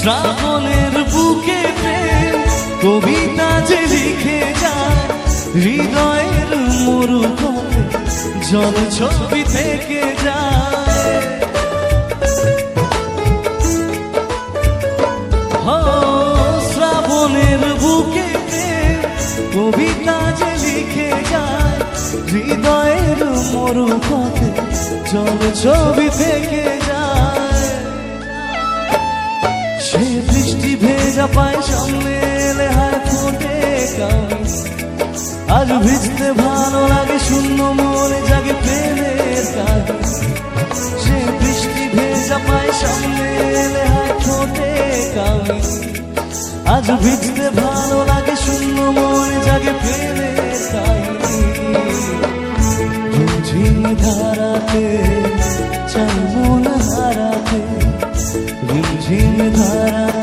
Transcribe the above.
শ্রাবণের বুকে প্রেম কবিতা যে লিখে যায়, হৃদয়ের মরুপথে জল ছবি থেকে যায়। শ্রাবণের বুকে প্রেম কবিতা যে লিখে যায়, হৃদয়ের মরুপথে জল ছবি থেকে যায়। সে বৃষ্টি ভেজা পায় সামনে এলে হায় ফোটে কামি, আজ ভিজতে ভালো লাগে শূন্য মনে জাগে প্রেমের কাহিনী। সে বৃষ্টি ভেজা পায় সামনে এলে হায় ফোটে কামি, আজ ভিজতে ভালো লাগে শূন্য মনে জাগে প্রেমের কাহিনী। ঝিম ধারাতে চাই মন হারাতে, ঝিম ধারা